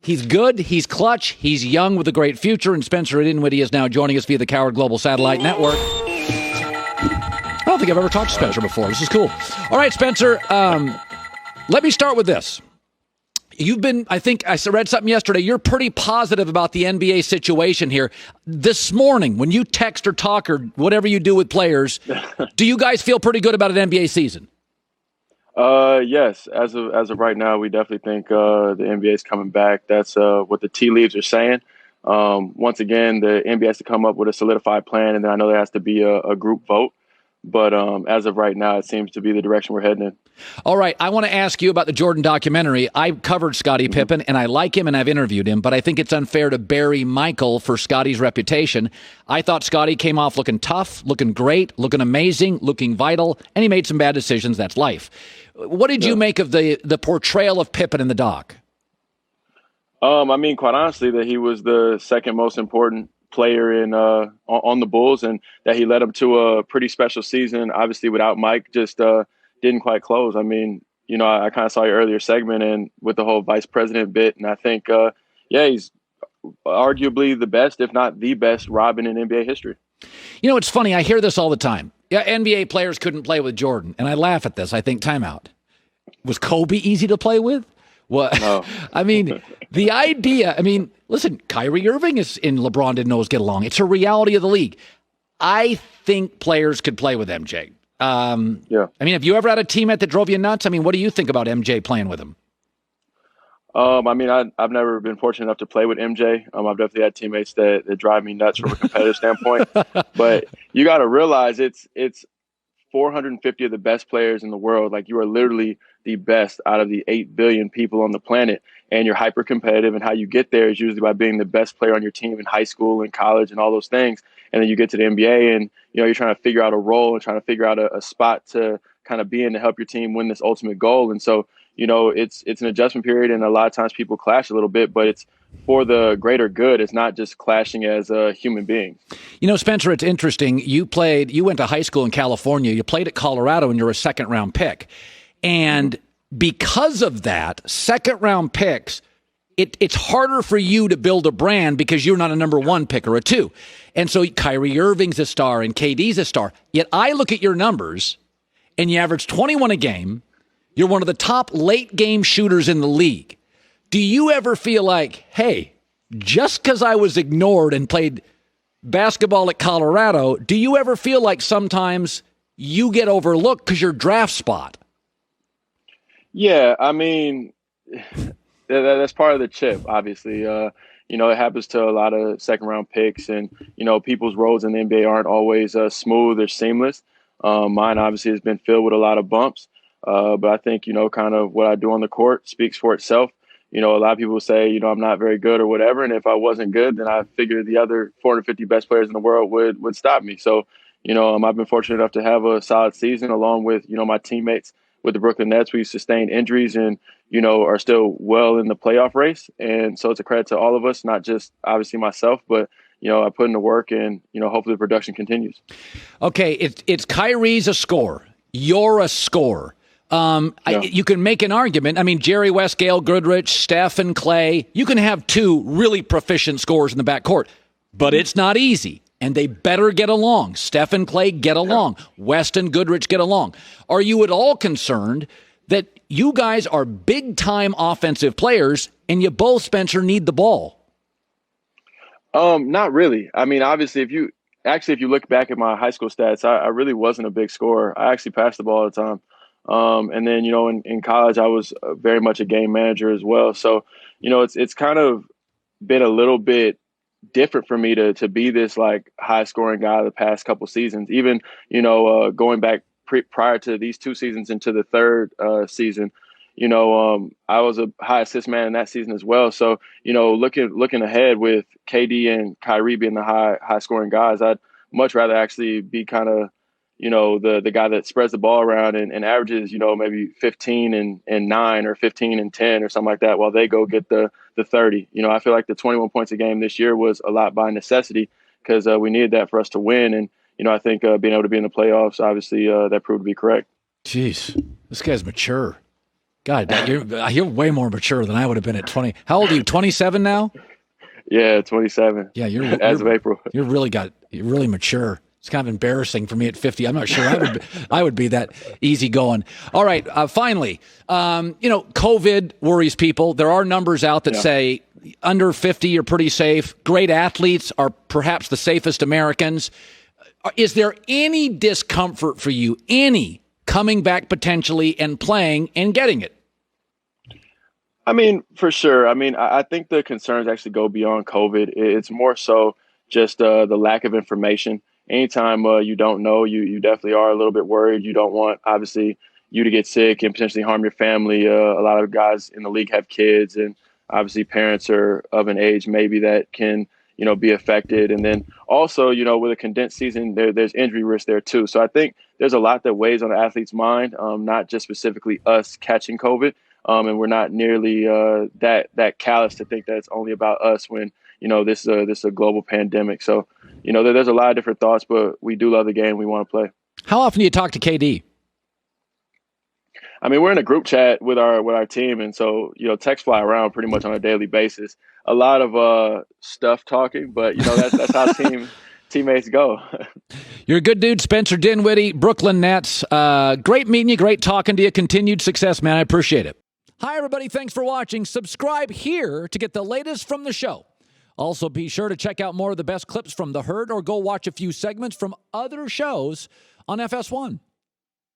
He's good, he's clutch, he's young with a great future, and Spencer Dinwiddie is now joining us via the Cowherd Global Satellite Network. I don't think I've ever talked to Spencer before. This is cool. All right, Spencer, let me start with this. You've been, I think I read something yesterday, you're pretty positive about the NBA situation here. This morning, when you text or talk or whatever you do with players, do you guys feel pretty good about an NBA season? Yes. As of right now, we definitely think the NBA is coming back. That's what the tea leaves are saying. Once again, the NBA has to come up with a solidified plan, and then I know there has to be a group vote. But as of right now, it seems to be the direction we're heading in. All right. I want to ask you about the Jordan documentary. I covered Scottie Pippen, and I like him, and I've interviewed him, but I think it's unfair to bury Michael for Scottie's reputation. I thought Scottie came off looking tough, looking great, looking amazing, looking vital, and he made some bad decisions. That's life. What did you make of the portrayal of Pippen in the doc? I mean, quite honestly, that he was the second most important player in on the Bulls, and that he led them to a pretty special season. Obviously, without Mike, just didn't quite close. I mean, you know, I kind of saw your earlier segment and with the whole vice president bit, and I think, he's arguably the best, if not the best, Robin in NBA history. You know, it's funny. I hear this all the time. Yeah, NBA players couldn't play with Jordan, and I laugh at this. I think timeout. Was Kobe easy to play with? What? No. I mean, the idea, listen, Kyrie Irving is in LeBron didn't always get along. It's a reality of the league. I think players could play with MJ. Have you ever had a teammate that drove you nuts? I mean, what do you think about MJ playing with him? I've never been fortunate enough to play with MJ. I've definitely had teammates that drive me nuts from a competitive standpoint. But you got to realize it's 450 of the best players in the world. Like, you are literally the best out of the 8 billion people on the planet, and you're hyper competitive, and how you get there is usually by being the best player on your team in high school and college and all those things. And then you get to the NBA and, you know, you're trying to figure out a role and trying to figure out a spot to kind of be in to help your team win this ultimate goal. And so, you know, it's an adjustment period, and a lot of times people clash a little bit, but it's for the greater good. It's not just clashing as human beings. You know, Spencer, it's interesting. You went to high school in California. You played at Colorado, and you're a second-round pick. And because of that, second-round picks, it's harder for you to build a brand because you're not a number one pick or a two. And so Kyrie Irving's a star and KD's a star. Yet I look at your numbers, and you average 21 a game. You're one of the top late-game shooters in the league. Do you ever feel like, hey, just because I was ignored and played basketball at Colorado, do you ever feel like sometimes you get overlooked because you're draft spot? Yeah, I mean, that's part of the chip, obviously. You know, it happens to a lot of second-round picks, and, you know, people's roads in the NBA aren't always smooth or seamless. Mine, obviously, has been filled with a lot of bumps. But I think, you know, kind of what I do on the court speaks for itself. You know, a lot of people say, you know, I'm not very good or whatever. And if I wasn't good, then I figured the other 450 best players in the world would stop me. So, you know, I've been fortunate enough to have a solid season along with, you know, my teammates with the Brooklyn Nets. We sustained injuries and, you know, are still well in the playoff race. And so it's a credit to all of us, not just obviously myself, but, you know, I put in the work and, you know, hopefully the production continues. Okay, it's Kyrie's a scorer. You're a scorer. You can make an argument. I mean, Jerry West, Gail Goodrich, Steph and Clay, you can have two really proficient scorers in the backcourt, but it's not easy, and they better get along. Steph and Clay get along. West and Goodrich get along. Are you at all concerned that you guys are big-time offensive players, and you both, Spencer, need the ball? Not really. I mean, obviously, if you look back at my high school stats, I really wasn't a big scorer. I actually passed the ball all the time. And then, you know, in college, I was very much a game manager as well. So, you know, it's kind of been a little bit different for me to be this like high scoring guy the past couple seasons, even, you know, going back prior to these two seasons into the third season, you know, I was a high assist man in that season as well. So, you know, looking ahead with KD and Kyrie being the high scoring guys, I'd much rather actually be kind of, you know, the guy that spreads the ball around and averages, you know, maybe 15 and 9 or 15 and 10 or something like that while they go get the 30. You know, I feel like the 21 points a game this year was a lot by necessity because we needed that for us to win. And, you know, I think being able to be in the playoffs, obviously, that proved to be correct. Jeez, this guy's mature. God, you're way more mature than I would have been at 20. How old are you? 27 now? Yeah, 27. Yeah, as of April. You're really mature. It's kind of embarrassing for me at 50. I'm not sure I would be that easygoing. All right, finally, COVID worries people. There are numbers out that say under 50 you're pretty safe. Great athletes are perhaps the safest Americans. Is there any discomfort for you, coming back potentially and playing and getting it? I mean, for sure. I mean, I think the concerns actually go beyond COVID. It's more so just the lack of information. Anytime you don't know, you definitely are a little bit worried. You don't want, obviously, you to get sick and potentially harm your family. A lot of guys in the league have kids, and obviously parents are of an age maybe that can, be affected. And then also, with a condensed season, there's injury risk there too. So I think there's a lot that weighs on the athlete's mind, not just specifically us catching COVID. And we're not nearly that callous to think that it's only about us when, this is a global pandemic. So, there's a lot of different thoughts, but we do love the game. We want to play. How often do you talk to KD? I mean, we're in a group chat with our team. And so, texts fly around pretty much on a daily basis. A lot of stuff talking, but, that's how teammates go. You're a good dude, Spencer Dinwiddie, Brooklyn Nets. Great meeting you. Great talking to you. Continued success, man. I appreciate it. Hi, everybody. Thanks for watching. Subscribe here to get the latest from the show. Also, be sure to check out more of the best clips from The Herd or go watch a few segments from other shows on FS1.